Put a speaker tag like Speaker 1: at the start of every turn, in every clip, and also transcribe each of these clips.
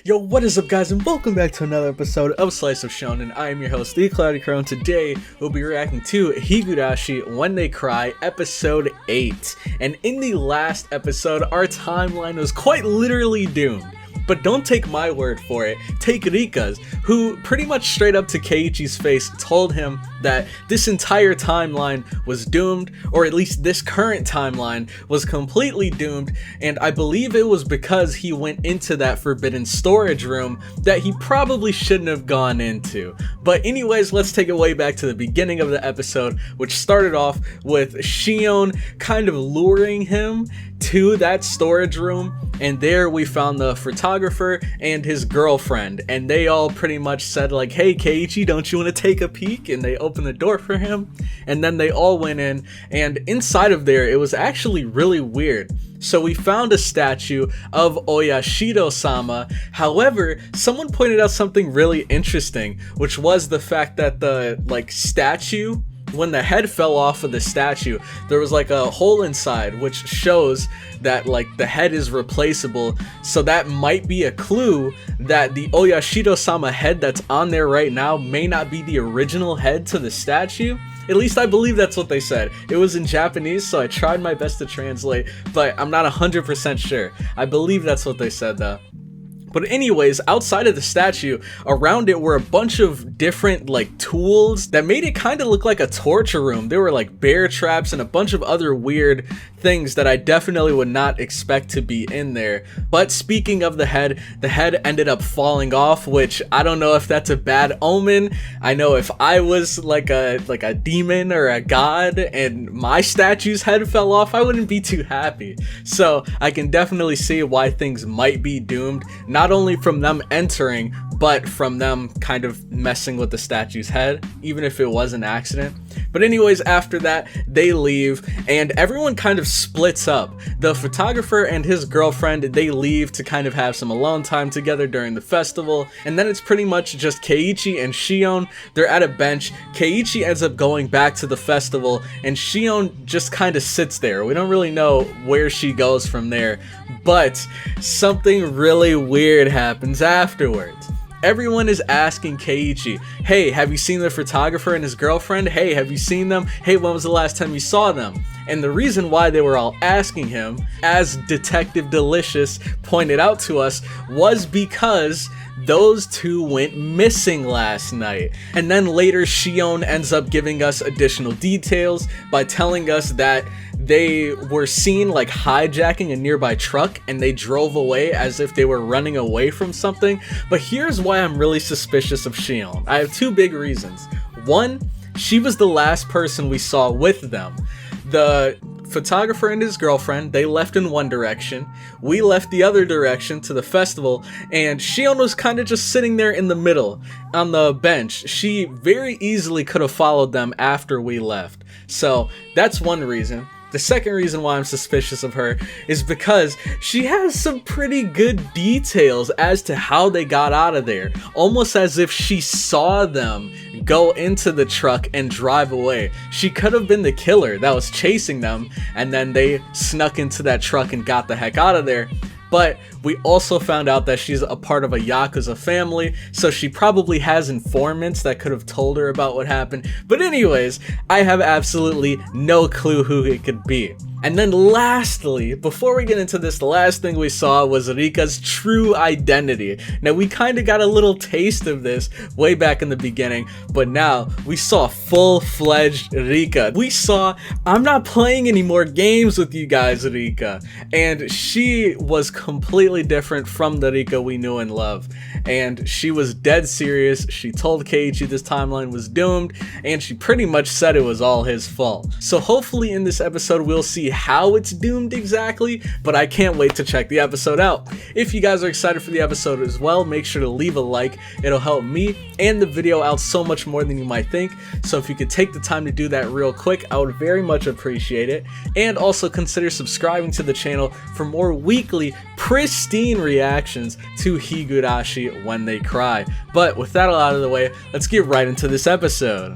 Speaker 1: Yo, what is up guys, and welcome back to another episode of Slice of Shonen. I am your host, the Cloudy Crow, and today we'll be reacting to Higurashi When They Cry, episode 8. And in the last episode, our timeline was quite literally doomed. But don't take my word for it, take Rika's, who pretty much straight up to Keiichi's face told him that this entire timeline was doomed, or at least this current timeline was completely doomed, and I believe it was because he went into that forbidden storage room that he probably shouldn't have gone into. But anyways, let's take it way back to the beginning of the episode, which started off with Shion kind of luring him to that storage room, and there we found the photographer and his girlfriend, and they all pretty much said like, hey Keiichi, don't you want to take a peek? And they opened the door for him, and then they all went in, and inside of there it was actually really weird. So we found a statue of Oyashido-sama. However, someone pointed out something really interesting, which was the fact that the statue, when the head fell off of the statue, there was like a hole inside, which shows that the head is replaceable. So that might be a clue that the Oyashido-sama head that's on there right now may not be the original head to the statue. At least I believe that's what they said. It was in Japanese, so I tried my best to translate, but I'm not 100% sure. I believe that's what they said though. But anyways, outside of the statue, around it were a bunch of different tools that made it kind of look like a torture room. There were bear traps and a bunch of other weird things that I definitely would not expect to be in there. But speaking of the head ended up falling off, which I don't know if that's a bad omen. I know if I was like a demon or a god and my statue's head fell off, I wouldn't be too happy. So I can definitely see why things might be doomed. Not only from them entering, but from them kind of messing with the statue's head, even if it was an accident. But anyways, after that, they leave, and everyone kind of splits up. The photographer and his girlfriend, they leave to kind of have some alone time together during the festival, and then it's pretty much just Keiichi and Shion. They're at a bench. Keiichi ends up going back to the festival, and Shion just kind of sits there. We don't really know where she goes from there, but something really weird happens afterwards. Everyone is asking Keiichi, hey, have you seen the photographer and his girlfriend? Hey, have you seen them? Hey, when was the last time you saw them? And the reason why they were all asking him, as Detective Delicious pointed out to us, was because those two went missing last night. And then later Shion ends up giving us additional details by telling us that they were seen hijacking a nearby truck and they drove away as if they were running away from something. But here's why I'm really suspicious of Shion. I have two big reasons. One, she was the last person we saw with them. The photographer and his girlfriend, they left in one direction. We left the other direction to the festival, and Shion was kind of just sitting there in the middle on the bench. She very easily could have followed them after we left. So that's one reason. The second reason why I'm suspicious of her is because she has some pretty good details as to how they got out of there. Almost as if she saw them go into the truck and drive away. She could have been the killer that was chasing them, and then they snuck into that truck and got the heck out of there. But we also found out that she's a part of a Yakuza family, so she probably has informants that could have told her about what happened. But anyways, I have absolutely no clue who it could be. And then lastly, before we get into this, the last thing we saw was Rika's true identity. Now, we kind of got a little taste of this way back in the beginning, but now we saw full-fledged Rika. We saw, I'm not playing any more games with you guys, Rika. And she was completely different from the Rika we knew and love. And she was dead serious. She told Keiichi this timeline was doomed, and she pretty much said it was all his fault. So hopefully in this episode, we'll see how it's doomed exactly, but I can't wait to check the episode out. If you guys are excited for the episode as well, make sure to leave a like. It'll help me and the video out so much more than you might think. So if you could take the time to do that real quick, I would very much appreciate it. And also consider subscribing to the channel for more weekly pristine reactions to Higurashi When They Cry. But with that all out of the way, let's get right into this episode.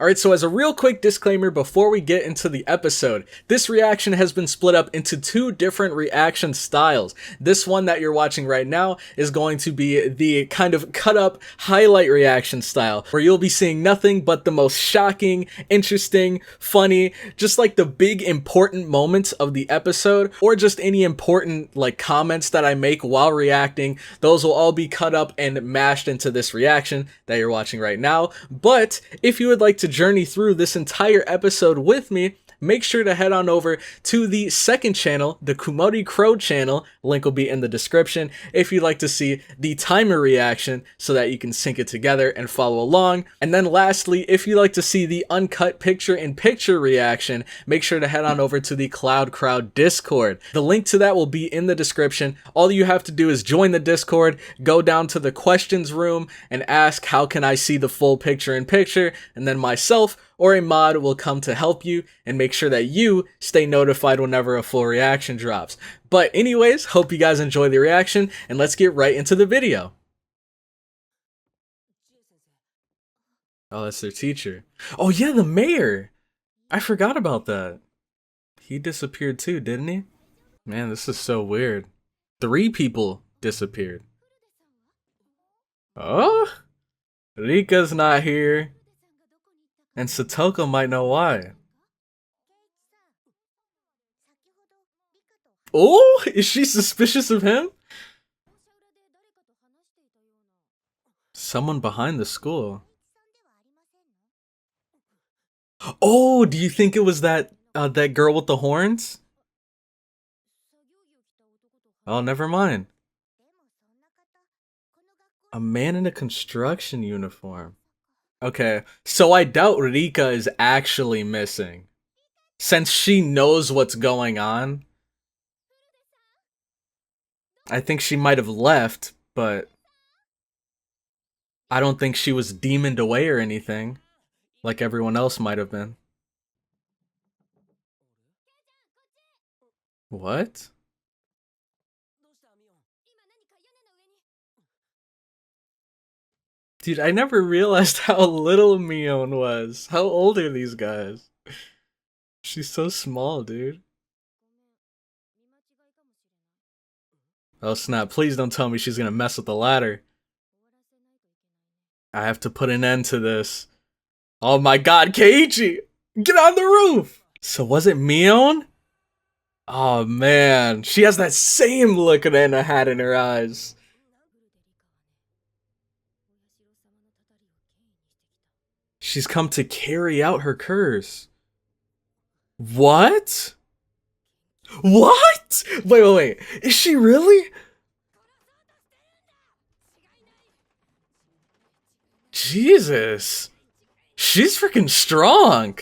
Speaker 1: Alright, so as a real quick disclaimer before we get into the episode, this reaction has been split up into two different reaction styles. This one that you're watching right now is going to be the kind of cut up highlight reaction style, where you'll be seeing nothing but the most shocking, interesting, funny, just like the big important moments of the episode, or just any important like comments that I make while reacting. Those will all be cut up and mashed into this reaction that you're watching right now. But if you would like to journey through this entire episode with me, make sure to head on over to the second channel, the Kumori Crow channel. Link will be in the description if you'd like to see the timer reaction so that you can sync it together and follow along. And then lastly, if you'd like to see the uncut picture-in-picture reaction, make sure to head on over to the Cloud Crowd Discord. The link to that will be in the description. All you have to do is join the Discord, go down to the questions room, and ask how can I see the full picture-in-picture, and then myself or a mod will come to help you and make sure that you stay notified whenever a full reaction drops. But anyways, hope you guys enjoy the reaction, and let's get right into the video. Oh, that's their teacher. Oh yeah, the mayor! I forgot about that. He disappeared too, didn't he? Man, this is so weird. 3 people disappeared. Oh? Rika's not here. And Satoko might know why. Oh, is she suspicious of him? Someone behind the school. Oh, do you think it was that girl with the horns? Oh, never mind. A man in a construction uniform. Okay, so I doubt Rika is actually missing, since she knows what's going on. I think she might have left, but I don't think she was demoned away or anything, like everyone else might have been. What? Dude, I never realized how little Mion was. How old are these guys? She's so small, dude. Oh snap, please don't tell me she's gonna mess with the ladder. I have to put an end to this. Oh my god, Keiichi! Get on the roof! So was it Mion? Oh man, she has that same look Anna had in her eyes. She's come to carry out her curse. What? What? Wait. Is she really? Jesus. She's freaking strong.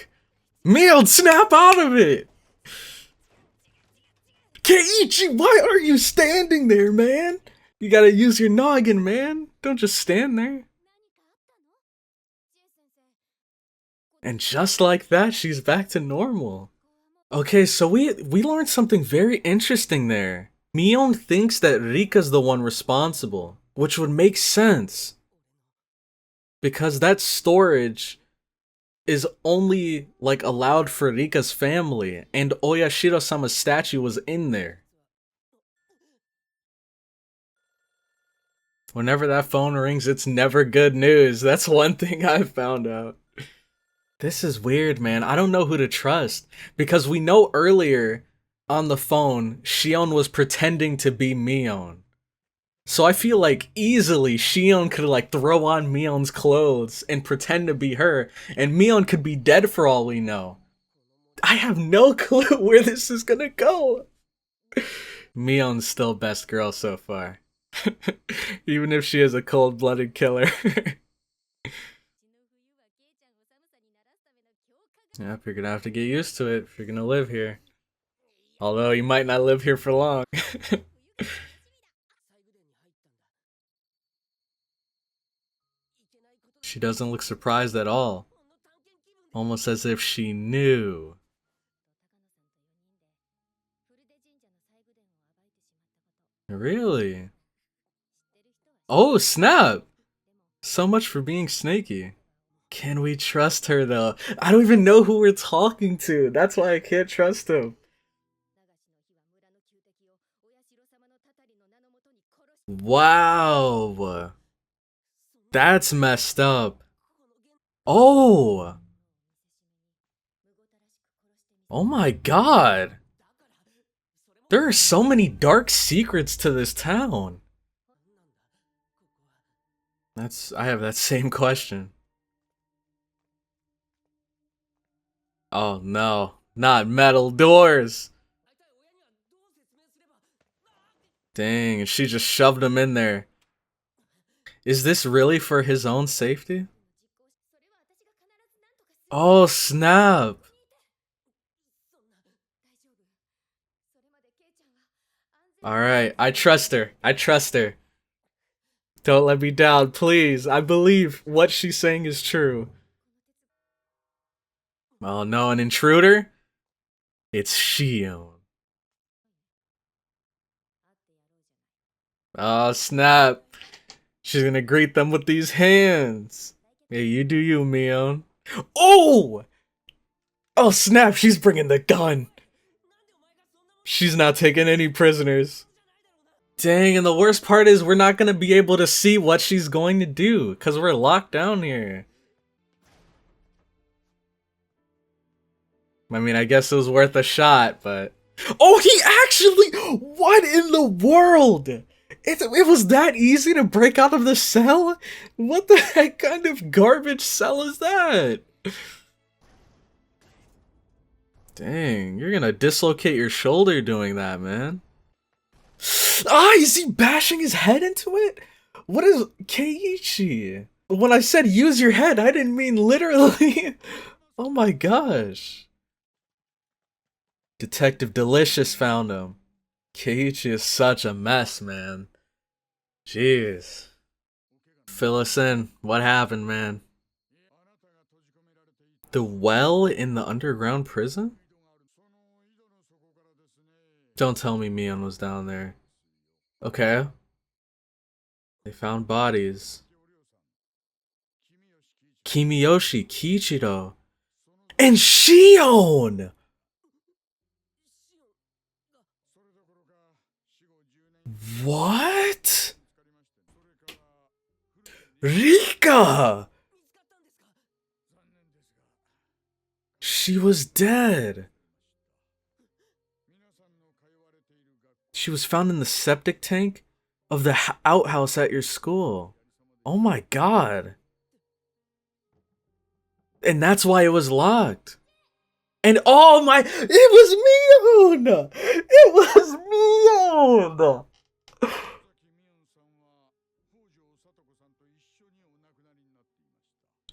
Speaker 1: Mion, snap out of it. Keiichi, why are you standing there, man? You gotta use your noggin, man. Don't just stand there. And just like that, she's back to normal. Okay, so we learned something very interesting there. Mion thinks that Rika's the one responsible, which would make sense. Because that storage is only like allowed for Rika's family, and Oyashiro-sama's statue was in there. Whenever that phone rings, it's never good news. That's one thing I've found out. This is weird, man. I don't know who to trust. Because we know earlier on the phone, Shion was pretending to be Mion. So I feel like easily Shion could like throw on Mion's clothes and pretend to be her. And Mion could be dead for all we know. I have no clue where this is gonna go. Mion's still best girl so far. Even if she is a cold-blooded killer. Yep, you're gonna have to get used to it if you're gonna live here. Although you might not live here for long. She doesn't look surprised at all. Almost as if she knew. Really? Oh, snap! So much for being snaky. Can we trust her though? I don't even know who we're talking to. That's why I can't trust him. Wow. That's messed up. Oh. Oh my god. There are so many dark secrets to this town. I have that same question. Oh no, not metal doors. Dang, she just shoved him in there. Is this really for his own safety? Oh snap. Alright, I trust her. I trust her. Don't let me down, please. I believe what she's saying is true. Oh no, an intruder? It's Shion. Oh snap. She's gonna greet them with these hands. Hey, you do you, Mion. Oh! Oh snap, she's bringing the gun. She's not taking any prisoners. Dang, and the worst part is we're not gonna be able to see what she's going to do because we're locked down here. I mean, I guess it was worth a shot, but... Oh, he actually... What in the world? It was that easy to break out of the cell? What the heck kind of garbage cell is that? Dang, you're gonna dislocate your shoulder doing that, man. Ah, is he bashing his head into it? What is... Keiichi? When I said use your head, I didn't mean literally. Oh my gosh. Detective Delicious found him. Keiichi is such a mess, man. Jeez. Fill us in. What happened, man? The well in the underground prison? Don't tell me Mion was down there. Okay. They found bodies. Kimiyoshi, Kichiro, and Shion! What? Rika! She was dead. She was found in the septic tank of the outhouse at your school. Oh my god. And that's why it was locked. And oh my, it was Mion! It was Mion!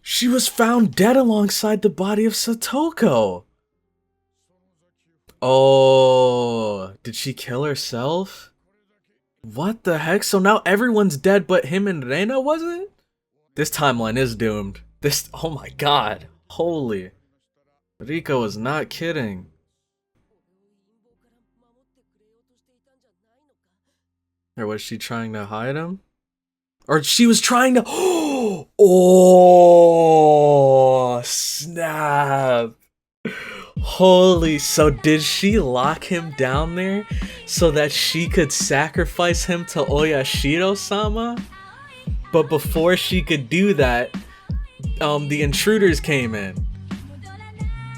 Speaker 1: She was found dead alongside the body of Satoko. Oh, did she kill herself? What the heck? So now everyone's dead but him and Reina, wasn't? This timeline is doomed. Oh my god. Holy. Rika was not kidding. Or was she trying to hide him? Or she was trying to... Oh, snap. Holy, so did she lock him down there so that she could sacrifice him to Oyashiro-sama? But before she could do that, the intruders came in.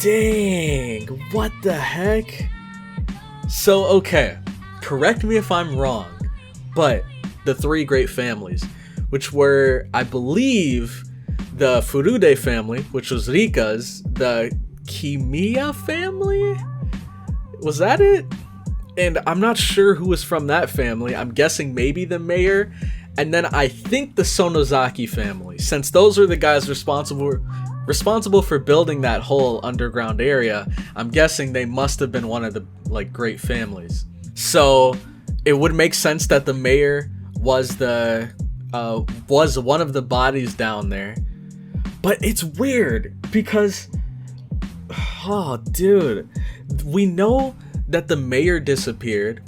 Speaker 1: Dang, what the heck? So, okay, correct me if I'm wrong, but the three great families, which were, I believe, the Furude family, which was Rika's, the Kimiya family? Was that it? And I'm not sure who was from that family. I'm guessing maybe the mayor, and then I think the Sonozaki family, since those are the guys responsible for building that whole underground area. I'm guessing they must have been one of the great families. So it would make sense that the mayor was one of the bodies down there. But it's weird because, oh dude, we know that the mayor disappeared.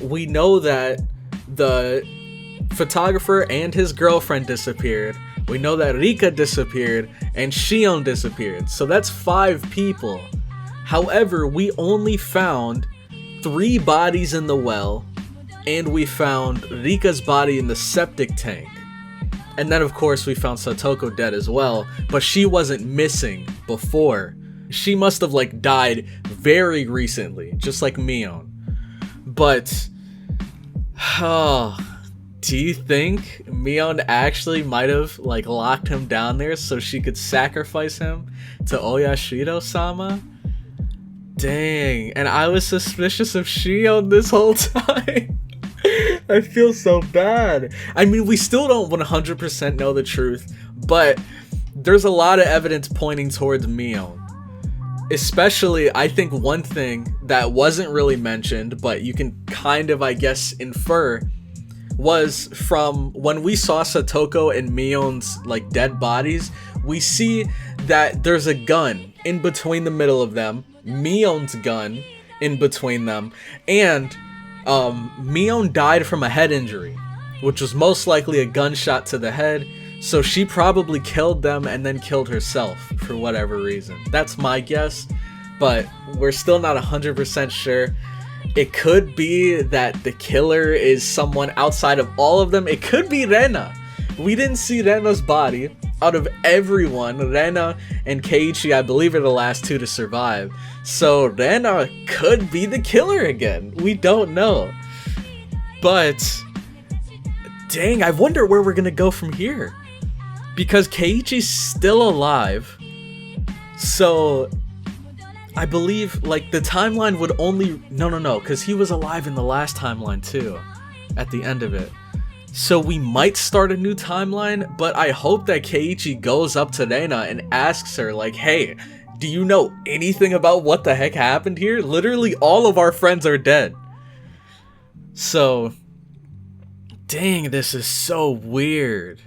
Speaker 1: We know that the photographer and his girlfriend disappeared. We know that Rika disappeared and Shion disappeared. So that's 5 people. However, we only found 3 bodies in the well, and we found Rika's body in the septic tank. And then of course we found Satoko dead as well, but she wasn't missing before. She must have like died very recently, just like Mion. But, do you think Mion actually might have like locked him down there so she could sacrifice him to Oyashiro-sama? Dang, and I was suspicious of Shion this whole time. I feel so bad. I mean, we still don't 100% know the truth, but there's a lot of evidence pointing towards Mion. Especially, I think one thing that wasn't really mentioned, but you can kind of, I guess, infer, was from when we saw Satoko and Mion's like dead bodies, we see that there's a gun in between the middle of them, Mion's gun in between them, and Mion died from a head injury, which was most likely a gunshot to the head, so she probably killed them and then killed herself for whatever reason. That's my guess, but we're still not 100% sure. It could be that the killer is someone outside of all of them. It could be Rena. We didn't see Rena's body. Out of everyone, Rena and Keiichi, I believe, are the last 2 to survive. So Rena could be the killer again. We don't know. But, dang, I wonder where we're gonna go from here. Because Keiichi's still alive. So, I believe, like, the timeline would only... No, because he was alive in the last timeline, too. At the end of it. So we might start a new timeline, but I hope that Keiichi goes up to Rena and asks her, like, hey, do you know anything about what the heck happened here? Literally all of our friends are dead. So, dang, this is so weird.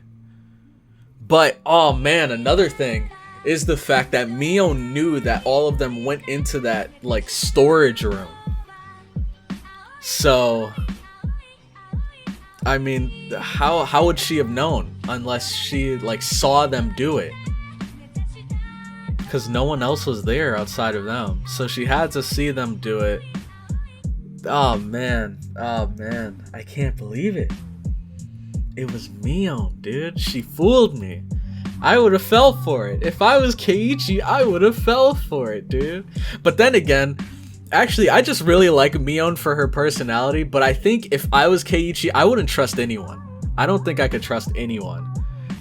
Speaker 1: But, oh man, another thing is the fact that Mion knew that all of them went into that, like, storage room. So... I mean, how would she have known unless she like saw them do it? Because no one else was there outside of them, so she had to see them do it. Oh man, I can't believe it. It was Mion, dude. She fooled me. I would have fell for it. If I was Keiichi, I would have fell for it, dude. But then again, actually, I just really like Mion for her personality, but I think if I was Keiichi, I wouldn't trust anyone. I don't think I could trust anyone.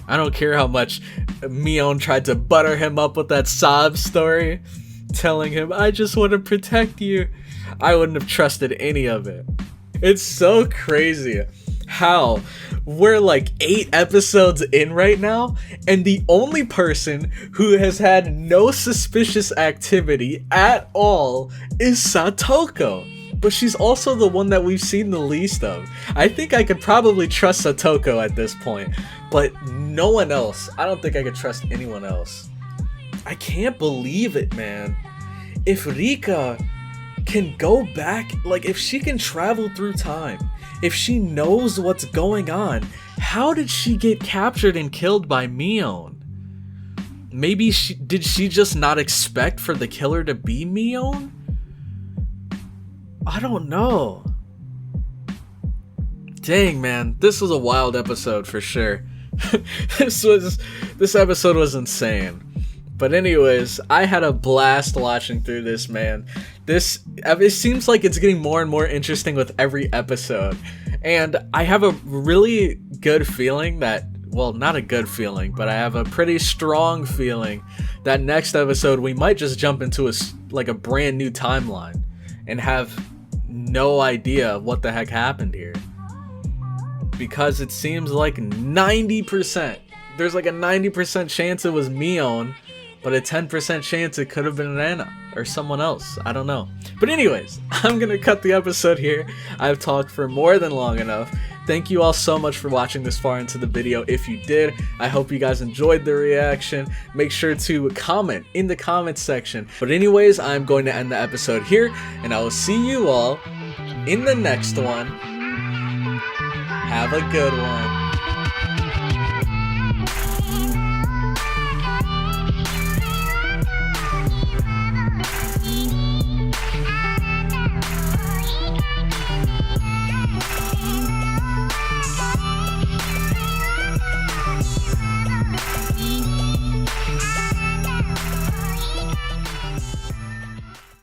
Speaker 1: I don't care how much Mion tried to butter him up with that sob story, telling him, I just want to protect you. I wouldn't have trusted any of it. It's so crazy how we're like 8 episodes in right now, and the only person who has had no suspicious activity at all is Satoko. But she's also the one that we've seen the least of. I think I could probably trust Satoko at this point, but no one else. I don't think I could trust anyone else. I can't believe it, man. If Rika can go back, like if she can travel through time, if she knows what's going on, how did she get captured and killed by Mion? Maybe did she just not expect for the killer to be Mion? I don't know. Dang, man, this was a wild episode for sure. This episode was insane. But anyways, I had a blast watching through this, man. It seems like it's getting more and more interesting with every episode. And I have a really good feeling that, well, not a good feeling, but I have a pretty strong feeling that next episode we might just jump into a brand new timeline and have no idea what the heck happened here. Because it seems like 90%, there's like a 90% chance it was Mion, but a 10% chance it could have been Rena or someone else. I don't know. But anyways, I'm gonna cut the episode here. I've talked for more than long enough. Thank you all so much for watching this far into the video. If you did, I hope you guys enjoyed the reaction. Make sure to comment in the comments section. But anyways, I'm going to end the episode here, and I will see you all in the next one. Have a good one.